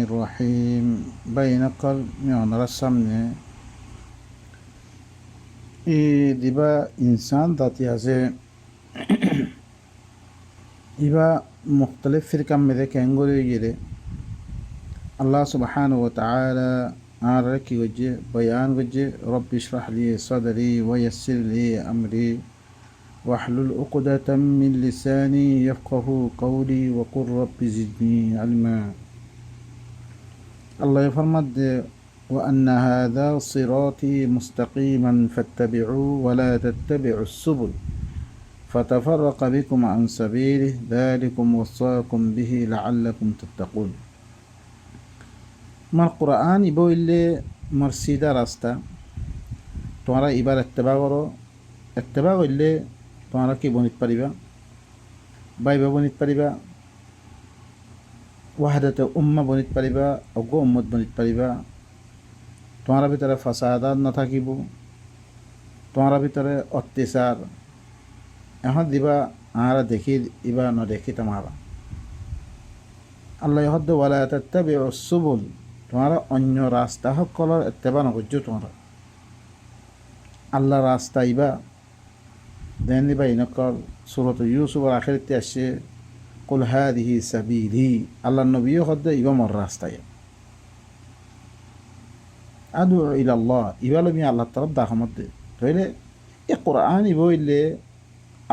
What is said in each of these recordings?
রহিম বাইনাকল মেয়নার সামনে ই দিবা ইনসান জাতি আছে ইবা মুখতলিফ ফিরকাম মেদে ক্যাঙ্গুরি গিরে আল্লাহ সুবহানাহু ওয়া তাআলা আর কি গজে বয়ান গজে রব্বি ইশরাহ লি সাদরি ওয়া ইয়াসসির লি আমরি واحلل عقدة من لساني يفقه قولي وقل رب زدني علما الله يفرمد وأن هذا صراطي مستقيما فاتبعوه ولا تتبعوا السبل فتفرق بكم عن سبيله ذلكم وصاكم به لعلكم تتقون ما القرآن يبو اللي مرسيدة راستا تمہارا ইবার اتباع اللي تمہارا কি বনিত পারিবা বাইবা বনিত পারিবা ওয়াহদাতে উম্মা বনিত পারিবা অজ্ঞ উম্মত বনিত পারিবা তোমার ভিতরে ফাসাদাত নাথাকিব তোমার ভিতরে অত্যাচার এখন দিবা আরা দেখি ইবা নদেখি তোমারা আল্লাহ হদ্দ ওয়ালা তাত্তাবিউ সুবুল তোমারা অন্য রাস্তা সকলের ইত্তেবা নকরছো তোমরা আল্লাহ রাস্তা ইবা দেন দিবা ইনকর সূরাত ইউসুফের আখিরাতে আসে কুল হাদিহি সাবিলি আল্লাহ নবী হদ্দ ইবা মর রাস্তায় আদু ইলাল্লাহ ইবাল মি আল্লাহ তরফ দাহমত দে তাইলে এ কোরআন ইবো ইলে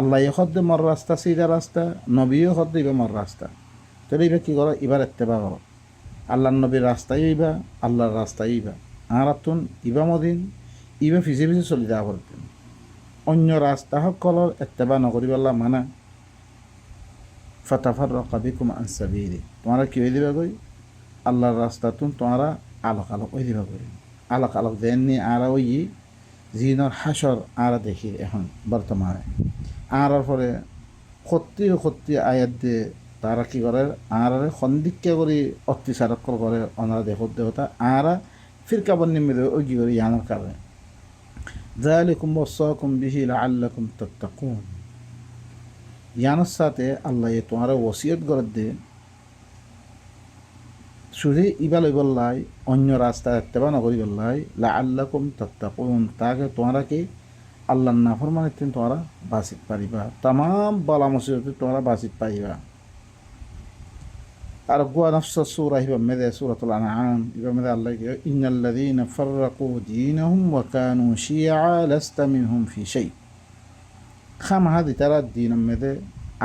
আল্লাহ হদ্দ মর রাস্তা সিধা রাস্তা নবীও হদ্দ ইবা মর রাস্তা তাহলে ইবা কি করো ইবার ইত্তেবা করো আল্লাহ নবীর রাস্তায় ইবা আল্লাহর রাস্তায় ইবা আরাতুন ইবা মদিন ইবা ফিসে ফিসে চলি যাওয়া করতেন অন্য রাস্তা সকলের ইত্তেবা নকরিবাল্লাহ মানা ফাতাফাররাকা বিকুম আন সাবিলি তোমরা কি হয়ে দিবা গই আল্লাহর রাস্তা তোমরা আলোক আলোক হয়ে দিবা গই আলোক আলোক দেননি আরা ওই জিনর হাসর আরা দেখি এখন বর্তমানে আরার পরে সত্যি আয়াত দিয়ে তারা কি করে আরারে সন্দিক্ষা করে অত্যাচার করে ওনারা দেহতা আরা ফিরকাবন নিমিত্তে ওই কি করে ইয়ানোর কারণে যালিকুম ওয়াসাকুম বিহি লাআল্লাকুম তাত্তাকুন ইয়ানোর সাথে আল্লাহ তোমারা ওসিয়ত করে দে শুধু ইবাল বললাই অন্য রাস্তা ইত্তেবা নকরি বললাই লাআল্লাকুম তাত্তাকুন তাকে তোমরা কি আল্লাহর নাফরমানিতে তোমরা বাঁচিত পারিবা তামাম বালা মুসিবতে তোমরা বাঁচিত পাইবা আর গোয়া নফস সূরা হিবা মেদে সূরাতুল আনআম হিবা মেদে আল্লাহ কি ইন্নাল্লাযীনা ফাররাকু দীনহুম ওয়া কানু শিয়া লাস্তা মিনহুম ফি শাই খাম হাদি তারা দিন মেদে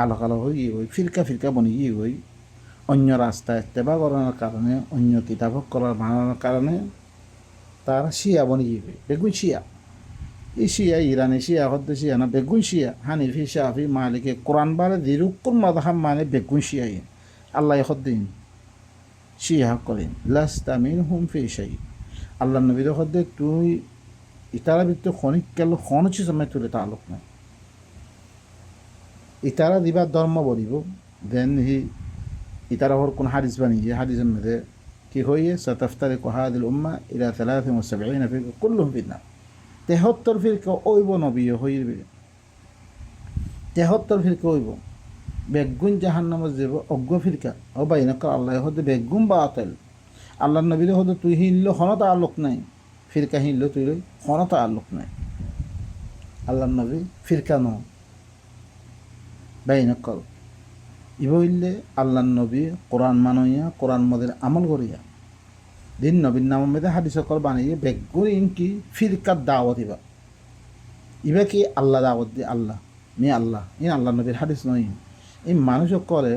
আলাদা হয়ে ওই ফিরকা বনিয়ে ওই অন্য রাস্তা ইত্তেবা করার কারণে অন্য কিতাব করার বানানোর কারণে তারা শিয়া বনিয়ে বেগুন শিয়া এই শিয়া ইরানি শিয়া হদ্দ শিয়া না বেগুন শিয়া হানিফি শাফি মালিকে কোরআন বারে দিরুকুল মাযহাব মানে বেগুন শিয়া আল্লাহ হদ্দিন শিয়া করেন লাস্তা মিনহুম ফি শাই আল্লাহ নবী হদ্দে তুই ইতারা ভিতরে খনিক কেল খনচি সময় তুলে তালুক না ইতারা দিবা ধর্ম বলিব দেন হি ইতারা হর কোন হাদিস বানিয়ে হাদিসের মধ্যে কি হয়ে সাতাফতারিকু হাদিল উম্মাহ ইলা 73 ফিরকা কুল্লুহুম ফিন্নার 73 ফিরকা ওইব নবী হইবে 73 ফিরকা ওইব বেগুন জাহান্নামে যাব অজ্ঞ ফিরকা ও বাইনাকা আল্লাহ হদে বেগুন বাতিল আল্লাহর নবীর হদে তুই হিল্লো হন তাআল্লুক নাই ফিরকা হিল্লো তুই হন তাআল্লুক নাই আল্লাহর নবী ফিরকা ন বাইনাকা ইবইলে আল্লাহর নবী কোরআন মানইয়া কোরআন মদের আমল করিয়া দিন নবীর নাম মেদে হাদিস কর বানিয়ে বেগুন ইনকি ফিরকার দাওয়াত ইবা কি আল্লাহ দাওয়াত দি আল্লাহ মি আল্লাহ ইন আল্লাহর নবীর হাদিস নয় এই মানুষ করে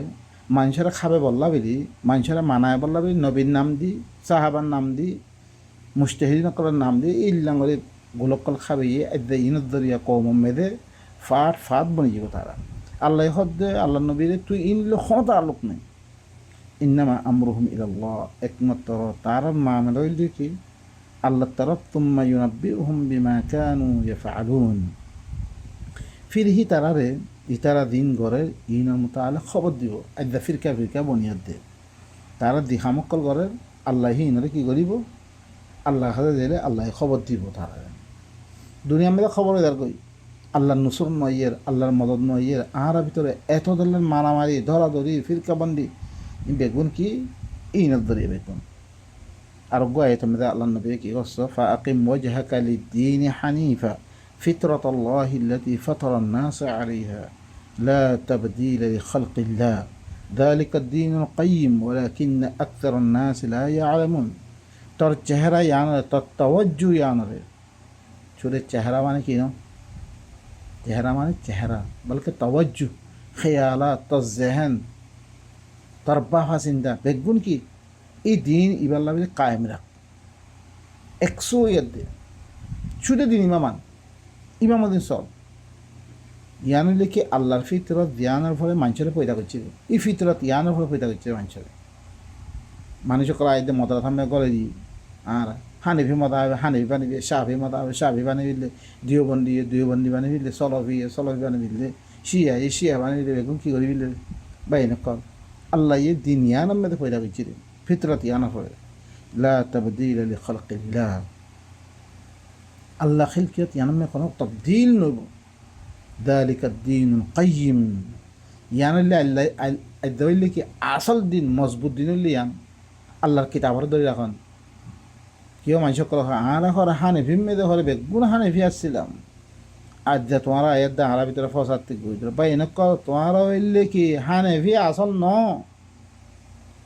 মানুষেরা খাবে বললা বলি মানুষেরা মানায় বললা বলি নবীর নাম দি সাহাবার নাম দি মুস্তাহিদিন করার নাম দি ইল্লাঙ্গরে গোলকল খাবে ইনদরিয়া কৌম মেদে ফাট বনি যাব তারা আল্লাহ হদ্দে আল্লাহ নবীরে তুই ইনলে ক্ষমতা আলোক নেই ইন্নামা আমরুহুম ইলাল্লাহ একমাত্র তার মামলা হইল কি আল্লাহ তরফ তুম্মা ইউনাব্বিউহুম বিমা কানু ইয়াফআলুন ফিরহি তারারে ইতারা দিন গড়ের ইনের মতো আলে খবর দিব আদ্যা ফিরকা বনিয়াদ দে তারা দিহামক্কল গড়ের আল্লাহ ইনরে কি করিব আল্লাহ হাতে দিলে আল্লাহ খবর দিব তারা দুনিয়া মেয়েদের খবর এদার কই আল্লাহর নুসুর নইয়ের আল্লাহর মদদ নইয়ের আহার ভিতরে এত ধরনের মারামারি ধরাধরি ফিরকাবন্দি ইন বেগুন কি ইনত ধরিয়ে বেগুন আর গোয়াইতে মধ্যে আল্লাহ নবী কি করছো ফাআকিম ওয়াজহাকা লিদ্দীনি হানিফা ফিতরাতাল্লাহি আল্লাতী ফাতারান নাস আলাইহা লা তাবদীলা লিখালকিল্লাহ যালিকা আদ-দীনুল কাইয়্যিম ওয়ালাকিন্না আকসারান নাস লা ইয়ালামুন তোর চেহারা ইয়ানরে তোর তাওয়াজ্জু ইয়ানরে চুরে চেহারা মানে কি না চেহারা মানে চেহারা বলকে তাওয়াজ্জু খেয়ালাত তোর জেহেন তোর বাহা চিন্তা বেগুন কি এই দিন ইবাল্লা বলে কায়েম রাখ 100 ইয়ার দে শুধু দিন ইমামদিন সব ইয়ানের লিখে আল্লাহর ফিতরত জ্ঞানের ফলে মানুষের পয়দা করছে এই ফিতরত ইয়ানের ফলে পয়দা করছে মানুষের করা আইতে মতরা থামে করে দি আর হানিফি মতা হবে হানিফি বানিবি সাফি মতা হবে সাফি বানিবিলে দিওবন্দি বানিবিলে সলফি বানিবিলে শিয়া বানিবিলে বেগুন কী করিবিলে বাইন কর আল্লাহ ইয়ে দিন ইয়ানের মধ্যে পয়দা করছে ফিতরত ইয়ানের ফলে লা তাবদীলা লিখালকিল্লাহ আল্লাহ খিলকিয়ত ইয়ানমে কোনো তবদিল নইব যালিকা আদ-দীনুল কাইয়্যিম ইয়ানলে আল্লাহ আদইলে কি আসল দিন মজবুত দিন হইলে ইয়ান আল্লাহর কিতাবর ধরে রাখন কেউ মানুষ করা আর হরে হানিফি মেয়েদের হরে বেগুন হানিফি আসছিলাম আজ যা তোমার আয়ের দা হারা ভিতরে ফসাতে গইল বা এনেক তোমার হইলে কি হানিফি আসল ন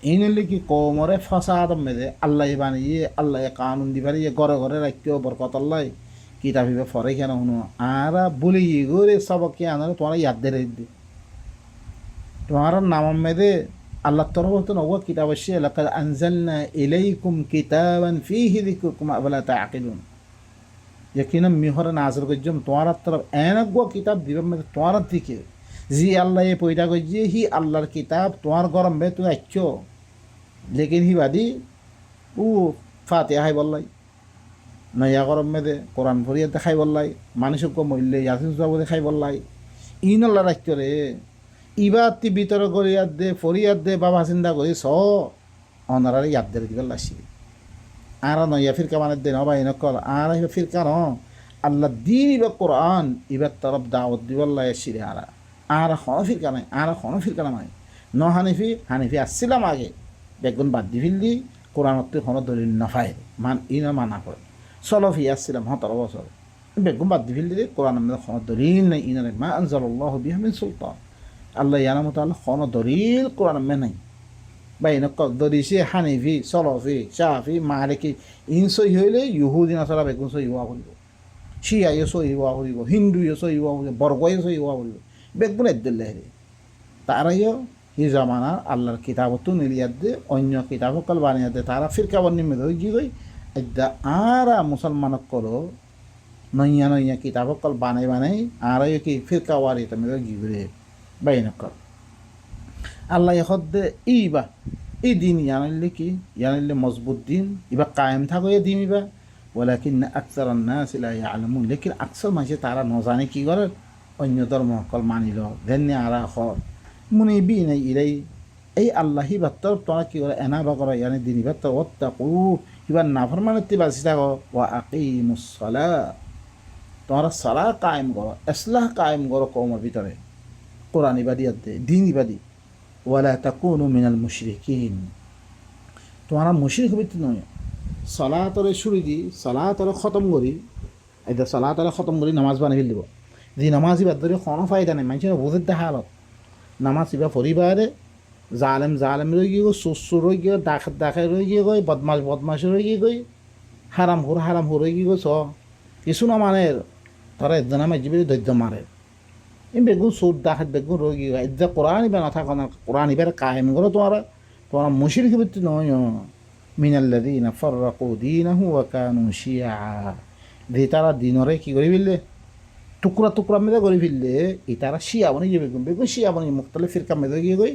এই নইলে কি কমরে ফসাদ মেদে আল্লাহ বানিয়ে আল্লাহ কানুন দিবারে ঘরে ঘরে রাখিও বরকত আল্লাহ কিতাবিবে ফরে কেন শুনো আর বলি গরে সবকে আনারে তোমার ইয়াদ দে রে তোমার নাম মেদে আল্লাহ তরফ তো নবুয়ত কিতাব আসছে লাকাদ আনজালনা ইলাইকুম কিতাবান ফীহি যিকরুকুম আফালা তাআকিলুন ইয়াকিনাম মিহর নাযিল কইজম তোমার তরফ এনেক কিতাব দিবে মেদে তোমার দিকে জি আল্লাহ এ পয়দা কইছে হি আল্লাহর কিতাব তোমার গরম মে তুই আচ্ছো লেকিন হি বাদি ও ফাতিহা হাই বললাই নয়া গরম মেদে কোরআন ফরিয়া দেখাই বললাই মানুষকে মূল্যে ইয়াসিন যাবো দেখাই বললাই ইন আল্লাহ রাখতো রে ইবাতি ভিতরে গড়িয়াত দে ফরিয়াদ দে বাবা চিন্তা করি স অনারারে ইয়াদ দে দিবার লাসি আর নয়া ফিরকা মানে দে নবা ইনকল আর ফিরকা ন আল্লাহ দিন ইবা কোরআন ইবার তরফ দাওয়াত দিবার লাই আসিরে আর কোনো ফিরকা নাই আর কোনো ফিরকা নাই ন হানিফি আসছিলাম আগে বেগুন বাদ দি ফিলদি কোরআনত কোনো দলিল নফায় ইনা মানা করে সলফি আসছিলাম 17 বছর বেগুন বাদ দি ফিলদি কোরআন মধ্যে কোনো দলিল নাই ইনারে মা আনজালাল্লাহু বিহা মিন সুলতান আল্লাহ ইয়ানা মতো আল্লাহ কোনো দলিল কোরআন মে নাই বা এনেক দরিছে হানিফি সলফি শাফি মালিকি ইন সই হইলে ইহুদি নাসারা বেগুন সই হওয়া করিব শিয়াইও সই হওয়া করিব হিন্দুও সই হওয়া করিব বর্গইও সই হওয়া করিব বেগুন এদ্দিল্লাহ রে তারাইও হি জামানার আল্লাহর কিতাবতো নিলিয়াত দে অন্য কিতাবকল বানিয়ে দে তারা ফিরকা বন্নিমে ধরে কি কই এদ্দা আরা মুসলমানক করো নইয়া কিতাবকল বানাই আর কি ফিরকা ওয়ারি তুমি কি করে বাইন কর আল্লাহ হদ্দে ইবা এই দিন ইয়ানিলে কি ইয়ানিলে মজবুত দিন ইবা কায়েম থাকো এ দিন ইবা ওয়ালাকিন্না আকসারান নাস লা ইয়ালামুন লেকিন আকসার মানুষে তারা নজানে কি করে অন্য ধর্মকল মানিল দেননি আরা হর মুনিবিন ইলাই এই আল্লাহ হিবাত্তর তোরা কি করে এনাবা করো ইয়ানি দিন ইবাত্তর ওয়াত্তাকু ইবার নাফরমানতি বাসি থাকো ওয়া আকিমুস সালাহ তোমরা সালাহ কায়েম করো ইসলাহ কায়েম করো কওমের ভিতরে কোরআন ইবাদিয়াত দে দিন ইবাদি ওয়ালা তাকুনু মিনাল মুশরিকিন তোমরা মুশরিক হইতে নয় সালাতরে শুরু দি সালাতরে খতম করি এটা সালাতরে খতম করি নামাজ বানাই দিব যে নামাজ ইবাদ ধরে কোনো ফায়দা নেই মানুষের বুঝে দেখা হালত নামাজ ইবা পরিবারে জালেম রয়ে গিয়ে সুসু রয়ে গিয়ে ডাকে রয়ে গিয়ে গই বদমাস রয়ে গিয়ে গই হারাম হুর রয়ে গিয়ে চ কিছু না মানে তারা একজন আমার জীবিত ধৈর্য মারে এই বেগুন সুদ ডাকাত বেগুন রয়ে গিয়ে এটা কোরআন ইবা না থাকো না কোরআন ইবার কায়েম করো তোমরা মুশরিক হইতে নয় মিনাল্লাযীনা ফাররাকু দীনাহু ওয়া কানু শিয়া যে তারা দিনরে কি করে ফেললে টুকরা মেরে করে ফেললে এই তারা শিয়া বনে যাবে বেগুন শিয়া বনে মুখতালিফ ফিরকা মেরে গিয়ে গই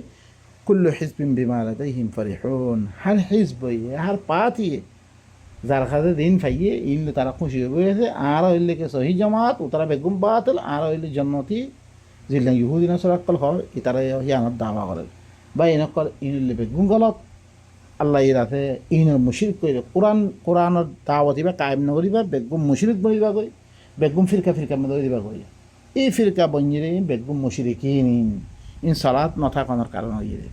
কুল্লু হিজবিন বিমা লাদাইহিম ফারিহুন হার হিজব হার পাতি যার কাছে দিন পাইয়ে ইনলে তারা খুশি হয়ে আর হইলে কে সহি জামাত ও তারা বেগুন বাতিল আর হইলে জান্নাতি জিল্লা ইহুদি নাসারাক্কল হয় এই তারা হিয়ানত দাওয়া করে বা এনেকল ইনলে বেগুন গলত আল্লাহ ইরাতে ইনের মুশরিক করে কোরআনের দাওয়াত দিবা কায়েম নকরিবা বেগুন মুশরিক বনিবা গই বেগুন ফিরকা মেদই দিবা গই এই ফিরকা বঞ্জিরে বেগুন মুশরিকিন ইন সালাত নথাকানোর কারণ হইয়ে